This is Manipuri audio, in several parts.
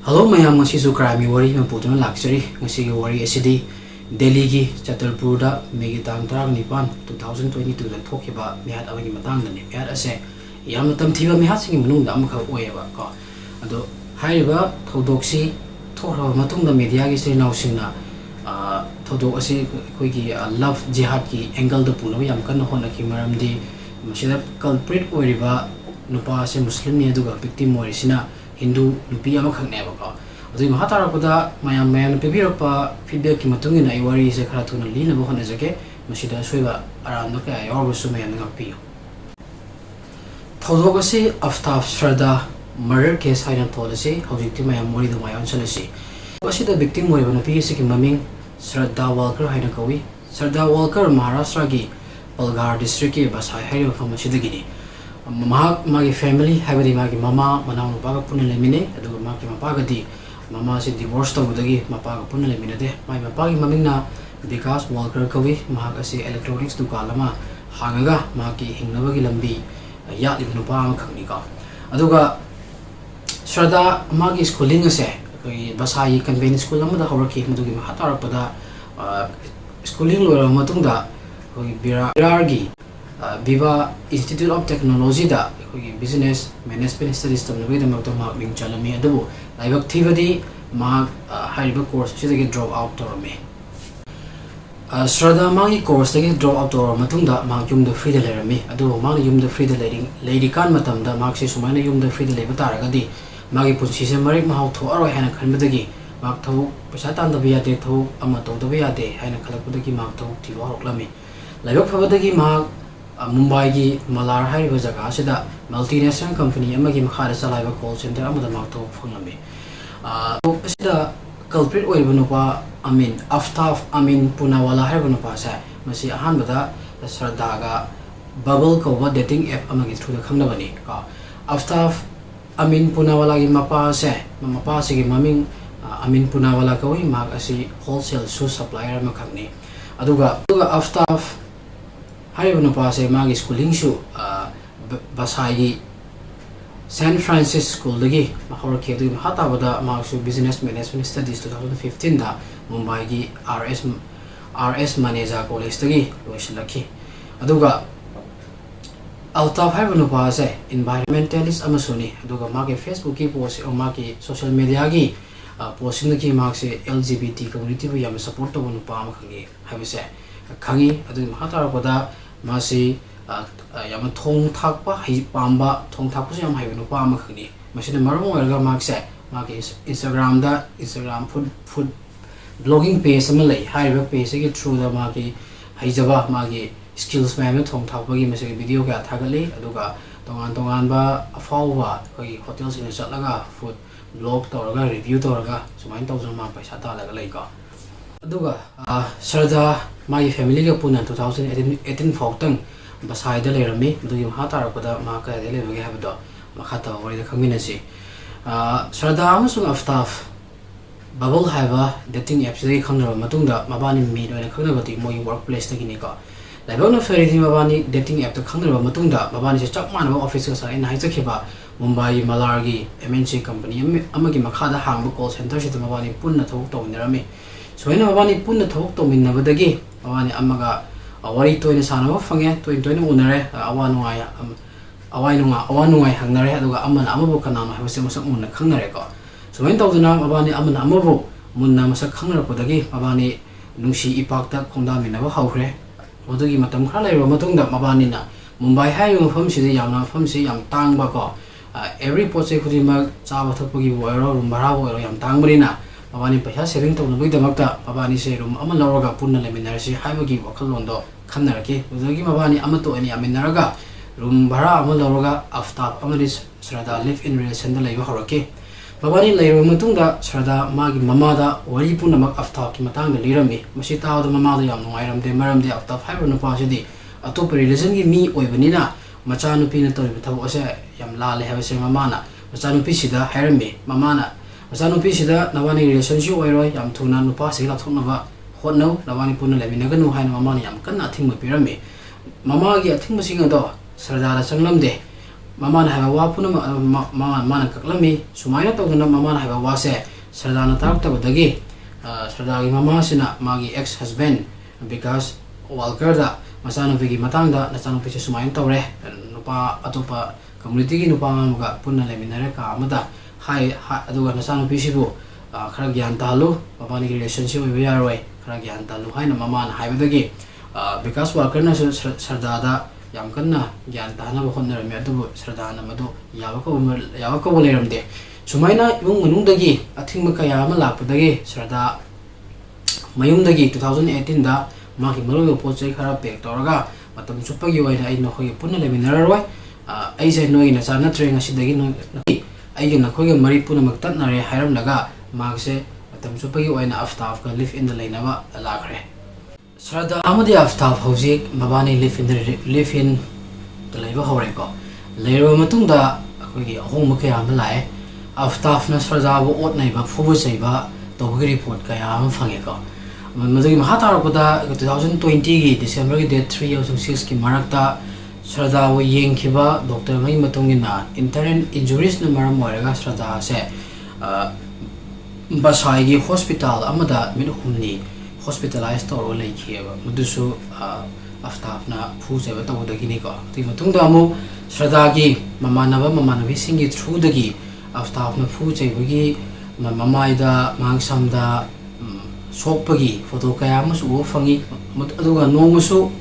Hello, mayam ngasisu crime wari maputuna luxury ngasi wari asidi Delhi gi Chatarpur da megi tang tarang nipan 2022 da thokiba mihat amagi matang da ni mihat ase yam tam thiba mihat singi manung da amkha oeba ko ado haiba thodoksi thora matung da media gi se naw singna thodok ase koi gi love jihad ki angle da puna yam kan hona ki maram di masida culprit oiriba nupa se muslim ni aduga victim orisina Hindu Nupi ama khakneba ko adui mahatarapada mayam pebirapa feedback ki matungin ai wari se khara thuna lina bo hona jake masida soiba aram no ka yorbo su mayam ngakpiyo thodok ase aftaf shrada murder case haina policy hojikti mayam mori do mayon chalasi asida victim mori bana pi se ki maming Shraddha Walker haina kawi Shraddha Walker Maharashtra gi Palghar district ki basai hairo fam sidagini magi family habadi magi mama manau no paga punna lemine aduga magi mapaga di mama se divorce to budagi mapaga punna lemine de mai mapagi mamingna Vikas Walker kawi maga se electronics dukan lama hagaga magi hingnabagi lambi ya libnu pa ma khangni ka aduga Shraddha magi schooling ase koi basai convent school amada hawraki madugi mahatarapada schooling lora matungda koi birargi Viva Institute of Technology da business management studies tam nabi da magto ma ming chalami adubu laibak thibadi ma haiba course sidagi drop out torame Shraddha magi course dagi drop out tor matungda ma yumda free da lerami adu ma yumda free da lady kan matam da ma se sumaina yumda free da leba taragadi magi punsi se marik ma hau tho aro hana khanbadagi ma tho pesa tan da biya de tho ama to da biya de hana khalakudagi ma tho thiwa hoklami laibak phabadagi ma Mumbai gi Malar haiba jaga sida multinational company amagi makhara chalaiba call center amada makto phangami sida culprit oiba nupa Aftaf Punawala haiba nupa sa masi ahan bada Shraddha ga bubble ko dating app amagi through the khangnabani ka Aftaf Punawala gi mapa se gi maming Punawala ko mag asi wholesale shoe supplier makhangni aduga Aftaf Haiba nupa se magi schooling shu basai San Francisco School dagi mahorki adu mahatabada magsu business management studies 2015 da Mumbai gi RS Maneja College dagi loisilaki aduga Altaf haiba nupa se environmentalist amasuni aduga magi Facebook ki post o magi social media gi posting ki magse LGBT community bu yam support to nupa amakhangi haibase khangi adu mahatarapada Masi yam thong thakpa hi pamba thong thakpa yam hai no pa ma khani masina marmo erga makse magi Instagram food blogging page am lai hai ba page gi through da magi haijaba magi skills ma thong thakpa gi masi video ga thagali aduga tongan ba afawwa koi hotel sin chatlaga food blog toraga review toraga sumain tawjang ma paisa ta laga lai ka aduga Shraddha magi family ga puna 2018 fautang basai da lerami dugi mahatarapada ma ka de lebage habdo makhata wari da khaminasi Shraddha amasung Aftaf bubble haiba dating apps dagi khangraba matungda mabani meet oina khangrabati moi workplace dagi ni ka laibona feridi mabani dating app ta khangraba matungda mabani se chak manaba office ka sa ina haijakhiba Mumbai Malar gi MNC company amagi makhada hangba call center se mabani punna thok tawnerami Soina mabani punna thok to minnabadagi mabani amaga awari toina sanama fange toina unare awanungai hangnare aduga amana amabu kanama habase masak munna khangnare ko soina tawduna mabani amana amabu munna masak khangnarapodagi mabani nungsi ipakta khongda minaba hawre odugi matam khara laiba matungda mabani na Mumbai haiyo mafam sidi yamna mafam si yam tangba ko every poche khudima chaba thapagi boiro rumbara boiro yam tangbrina Mabani paisa saving to nabui damakta mabani se room ama lawraga punna leminarsi haibagi wakhallondo khamnaraki udagi mabani ama to ani aminaraga room bhara ama lawraga Aftaf amadi Shraddha live in relation da laiba horaki mabani lairo matungda Shraddha magi mamada wari punna mak Aftaf ki matang da lirami masi taawda mamada yam nungairamde maramde Aftaf haiba nupa sidi atop relation gi mi oibanina macha nupi na toriba thabu ase yam lale habase mamana macha nupi sida hairami mamana Masanupi sida nawani relationship oiroi yam thuna nupa sigla thonaba hotno nawani punna lemina ganu haina mamani yam kanna thingma pirami mama gi athingma singa do Shraddha da changlamde mamana haiba wa puna mana kaklami sumaina tawduna mamana haiba wa se Sardana taraktabadagi Sardagi mama sina magi ex husband because Walker da masanupi matangda nasanupi se sumain tawre nupa atopa community gi nupa maga punna leminare ka amada hai aduga nasanupi sibu khara gyan talu babani relationship wi yaroi khara gyan talu haina mama na haibadagi because Walker na Sardada yam kanna gyan tahana ba khonnar me adu Sardana madu yawako boleramde sumaina yung manungdagi athingma kaya ama lakpadagi Sarda mayumdagi 2018 da maki maruyo pochai khara pek toraga matam chupagi waina ai no khoi punna leminararwai ai sai noi na chana train asidagi no ai gi na khoi mari puna maktat nare hairam laga magse matam chupagi waina aftaf ka live in the lainaba lakre Sarda amadi aftaf hojik mabani live in the laiba hore ko leiro matungda khoi gi ahong makaya ama lai Aftaf na Sarda bo ot nai ba fubu sei ba tobgi report kaya am phange ko madagi mahatar pada 2020 gi December gi date 3 06 ki marakta Sarda wo yeng khiba doctor mai matungina internal injuries na maram moiraga Sarda se basai gi hospital amada min humni hospitalized tor lei khiba mudusu Aftaf na fu se ba tawdagi ni ko ti matungda amu Sarda gi mamanabi singi through dagi Aftaf na fu chai bagi mamaida mangsamda sokpagi photo kaya mas u fangi aduga nongusu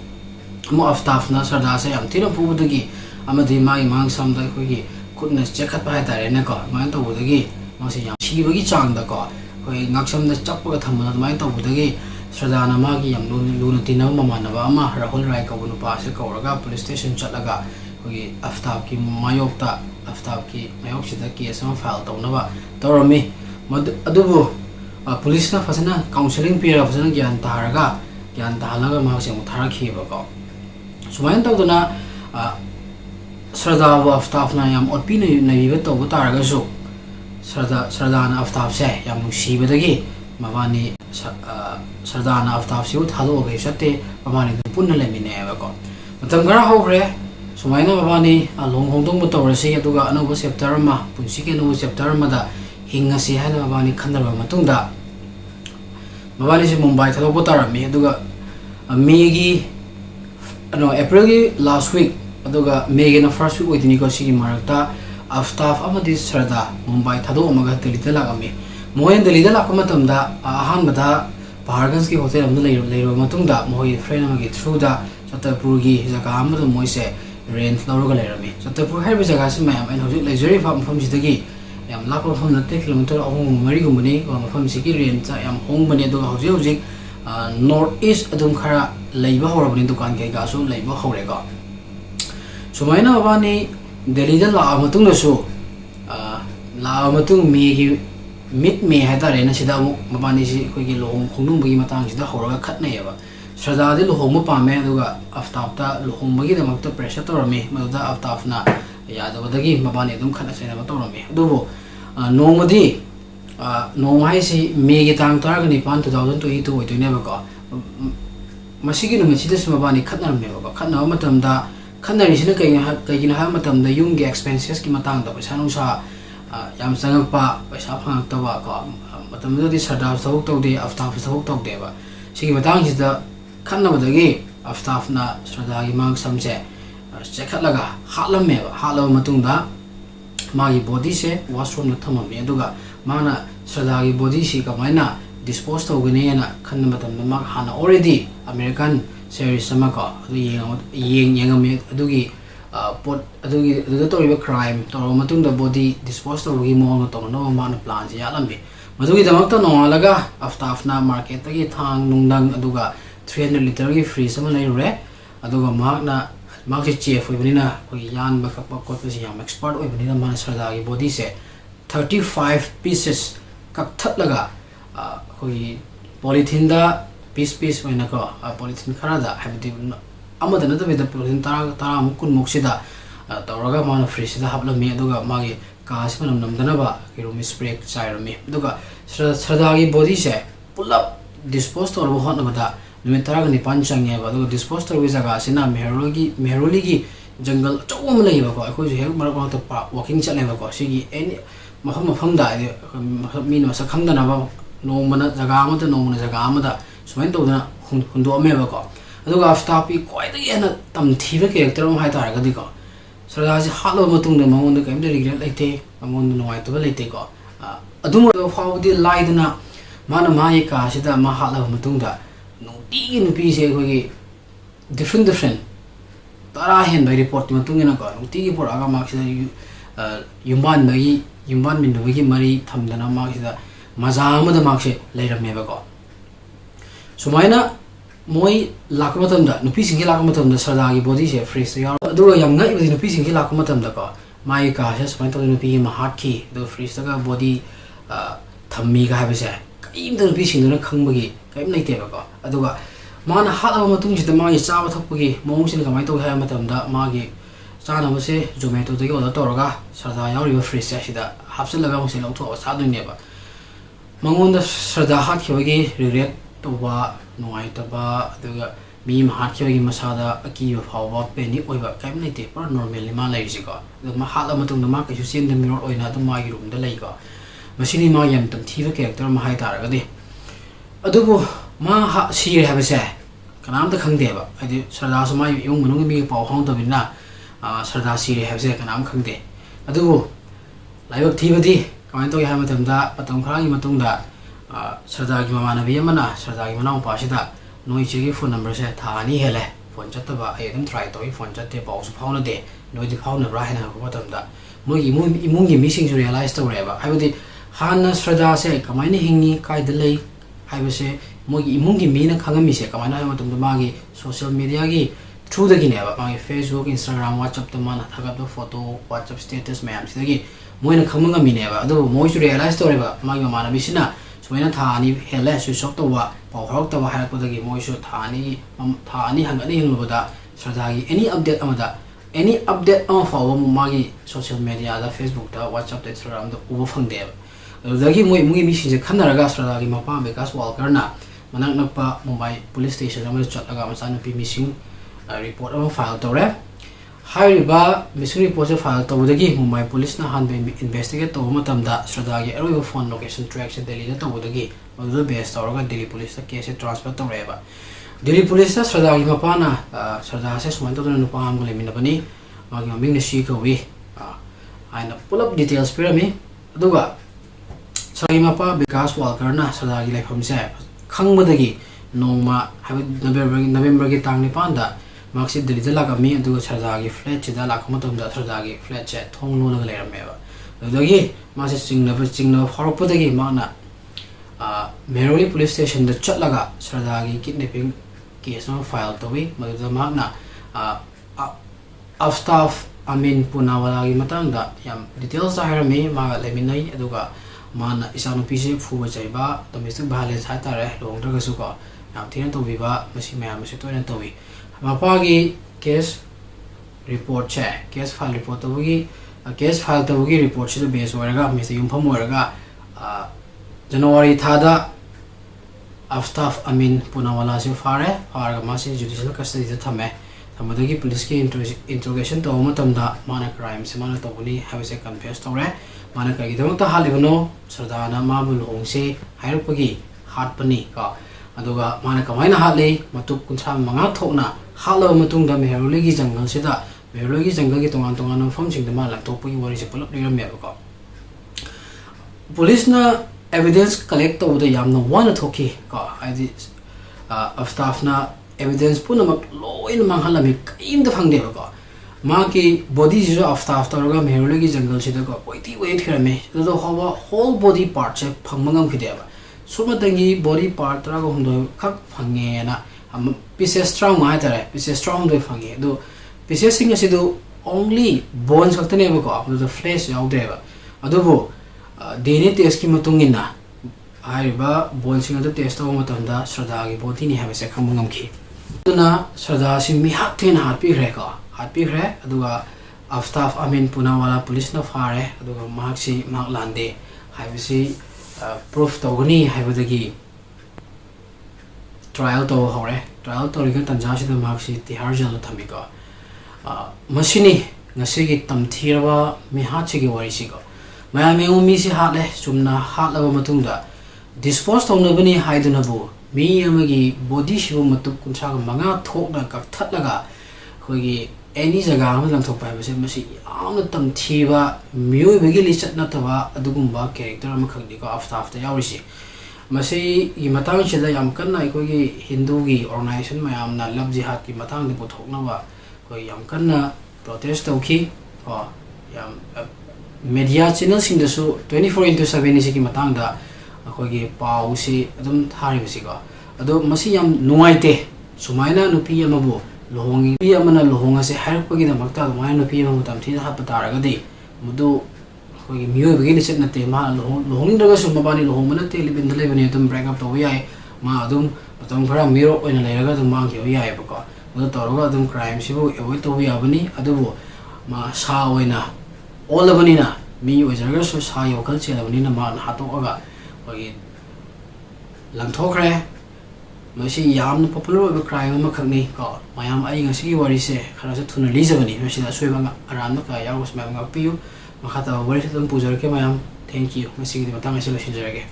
mo Aftaf na Sarda sa yam tina fu dagi amadi mai mangsamda khoi khutna chekhat ba tare na ko man to dagi masi yam chi bagi changda ko khoi ngaksamda chappa thamna mai to dagi Sarda na magi yam luna tina mamana ba ma Rahul Rai ka bunu pa se kauraga police station chalaga khoi Aftaf ki mayokta Aftaf ki mayok sida case ama file tawnaba tawrami adubu police na fasana counseling pira fasana gyan tahalaga ma se mutharakhi ba ko sumayan tawduna Sarda wa Aftaf na yam otpi na biba taw taraga su Sarda na Aftaf se yam nusibadagi mabani Sarda na Aftaf si uthalo ga sate mabani punna lemine ba ko matam gara hogre sumaina babani long hongdong bu tawrasi aduga anuba chapter ma punsi ke no chapter ma da hingasi hana babani khandarwa matungda babani se Mumbai thalo bu tarami aduga May gi April gi last week aduga May gi na first week oidini ko sigi marakta Aftaf amadi Sarda Mumbai thado amaga Delhi da lagami moyen Delhi da lakma matamda ahan bada Pahargans ki hotel amda leiro matungda moi friend amagi through da Satarpur gi jaga amda moise rent lawraga leirami Satarpur haiba jaga se mayam ain hojik luxury mafam sidagi yam lakpa mafam natte kilometer ahong mari gumani mafam sigi rent yam hong bani aduga hojik north east adum khara leiba horabani dukan ke ga su leiba horega sumaina babani Delhi da la matung su la matung me gi mid me hatare na sida mabani si koi gi lohong khongnung bagi matang sida horaga khatnayaba Sarda di lohong pame aduga Aftaf ta lohong bagi damakta pressure tawrami maduda Aftaf na yadabadagi mabani adum khana saina tawrami adubu nongmadi nong haisi May gi tang taragani pan 2022 oitoine ba ko masigi numi sida mabani khatnarme ba ko khatna matamda khanari sina kaigina ha matamda yumgi expenses ki matang da paisa nusa yam sangakpa paisa phangakta ba ko matamda di Sarda thawuk tawde Aftaf thawuk tawde ba sigi matang sida khanabadagi Aftaf na Sarda gi mang samse chekhatlaga hatlame ba hatlaba matungda magi body se washroom na thamami aduga mana Sarda gi body si kamaina dispose tawgani na khanamatam na hana already American series sama ko adu yengami adugi pot adugi toriba crime toro matungda body dispose tawgi mo na tawno mana plan si yalambi madugi damakta nongalaga Aftaf na market tagi thang nungdang aduga 300 liter gi free sama leire aduga magsi chef oibnina koi yan ba kappa ko si yam expert oibnina man Sarda gi body se 35 pieces kakthtlaga koi polythene da piece oina ko polythene khara da habdi amada na da polythene tara mukun muksida tawraga man free sida hablami aduga magi kaas manam namdana ba kiromi spray chairami aduga Sarda gi body se pulap dispose to ro hot na da numit taraga ni panchange ba aduga dispose to wi jaga sina mehroli gi jungle chaw am lei ba ko khoi ju he mar ko to pa walking chat le ba ko sigi any mafam da mi no sa khang da na ba no mana jaga ma da no mana jaga ma da sumain to da hundo me ba ko aduga after pi koi da yana tam thi ba character ma hai ta ga di ko sarda ji Hatlaba Matung da mangon da kaim da regret laite mangon no ai to ba laite ko adum fa di lai da na mana mai ka sida ma Hatlaba Matung da no ti nupi se khoi different tara hen by report matung ina ko nuti gi por aga mak sida yumban min gi mari thamdana mak sida maza amada mak se leiramme ba ko sumaina moi lakamatam da nupi singi lakamatam da sarda gi body se freeze ya adu yam ngai bi nupi singi lakamatam da ko mai ka se sumain to nupi ma heart ki do freeze ga body thammi ga ha ba se kaim da nupi singna khangba gi kaim nei te ba ko adu ga mana Hatlaba Matung sida magi chawa thokpagi mong sin kamai to ha matamda magi chana mase zomato dagi order toraga sarda yauri freeze sida hapsilaga mose lau tho sa duine ba mangon da sarda hat khibagi regret to ba noi ta ba aduga mi ma hat khibagi masada aki ba phawa peni oiba kaim nei te par normally ma lai si ko ma Hatlaba Matung da ma ka su sin da mirror oina da magi room da lai ko masini ma yam tam thiba character ma hai tar ga di adubu ma ha sir ha ba se kanam da khang de ba adi sarda suma yung munung mi paw hong to bin na sarda sir ha se kanam khang de adu laibak thi ba di kamai to ya ma tam da patam khara gi matung da sarda gi mama na bi mana sarda gi manau pa si da noi che gi phone number se tha ni hele phone chat ta ba ai dum try to phone chat te paw su phau na de noi di phau na ra ha na ko patam da moi imung gi missing to realize to re ba ai ba di han sarda se kamai ni hingi kai da lei hai ba se mogi imungi mina khangami se kamana ma tum magi social media gi through the gine ba magi Facebook Instagram WhatsApp to mana thagap the photo WhatsApp status mayam sidagi moina khamanga mine ba adu moi su realize to re ba magi mana bisina soina tha ani hele su sok to wa paw horok to ba ha ko dagi moi su tha ani hangani hinglo da sadagi any update ama follow magi social media da Facebook da WhatsApp da Instagram da ubo phang de dagi moi mi sin je khanaraga sadagi mapa bekas walker na manak nakpa Mumbai police station ama chatlaga masan pi missing report ama file tore hairiba missing report se file tawdagi Mumbai police na han be investigate to matamda sradagi eroiba phone location track se Delhi da tawdagi madu base tawraga Delhi police ta case transfer tawreba Delhi police ta sradagi mapana srada se suman to nupa am gole minapani magi ming na shi ko wi aina pull up details pirami aduga sragi mapa bekas walker na sradagi laifam se khangmadagi nongma November gi tang ni panda maksi Delhi da lagami aduga sarda gi flat chida lakamatam da sarda gi flat che thong no la leirame ba adagi mase chingna horokpadagi mana Meroli police station da chatlaga sarda gi kidnapping case ma file tobi madda mana staff amin punawala gi matang da yam details harami ma leminai aduga mana isanu pise fuba chaiba domestic violence hatare longdra ga su ko yam thina to biba masi mayam se to na to wi mapa gi case report che case file report to gi case file to gi report se base oraga mr yum pham oraga January thada staff amin punawala se fare farga masi judicial custody da thame thamadagi police ki interrogation to matamda mana crime se mana to buni have se confess to re mana ka gidong ta halibano sardana mabul ongse hairupagi hatpani ka aduga mana kamaina hatle matuk kunsa manga thokna Hatlaba Matung da Meroli gi jungle sida Meroli gi jungle gi tongan form sing da ma Langthokpa gi wari se pulap liram me ba police na evidence collect to the yamna one thoki ka id staff na evidence puna mak loin manghalami kaim da phangde ba ma ki body jo staff to ga Meroli gi jungle sida ko poiti wait hirame do hawa whole body part che phangmangam khide ba suma tangi body part tra go hundo khak phange na pieces strong ma tare pieces strong do phange do pieces sing asidu only bones kaktane ba ko the flesh yaw de ba adubu DNA test ki matungina haiba bones ing test to matamda srada gi body ni have se khambangam khi tuna srada si mi hat ten hat pi re ka hat pi re aduga staff amin punawala police na fare aduga mak si mak lande haiba si proof to gani haiba dagi trial to hore trial to riga tanja si da mak si tihar jal thami ka Masini ngasigi tamthiraba mi hachigi warisigo mayame umisi hatle sumna hatlaba matungda dispose tawnabani haidunabu mi amagi body shibu matup kunsaga manga thokna kakthtlaga khogi any jaga am langthokpa base masi yamna tamthiba miyobagi lichat nataba adugumba character am khagdi ko after yawrisi masi gi matang chida yam kanna ikogi hindu gi organization mayamna love jihad ki matang de puthokna ba ko yam kanna protest tawki ko yam media channel sing da su 24/7 isi ki matang da akogi pau si adum thari basi ko ado masi yam nuaite sumaina nupi amabu lohongi pi amana lohonga se harpagi da makta nuaina nupi amabu tamthi da pataraga di mudu akogi miyo bagi lichat nate ma lohong daga su mabani lohong manate libin dale bani adum break up to yai ma adum matam khara miro oina leiraga dum mang ki yai bako mudu toroga adum crime sibu avoid to yabani adubu ma sa oina all of Nina, me was a girl so high or culture of Nina Man Hatoga, or Langthokpa, Machine Yam popular over crying on McCartney, God, my am eyeing a sea what he say, Haratuna Elizabeth, machine that swimming around Maka, I was my Mapiu, Mahata, where to them Puzarke, my am, thank you, my significant solutions again.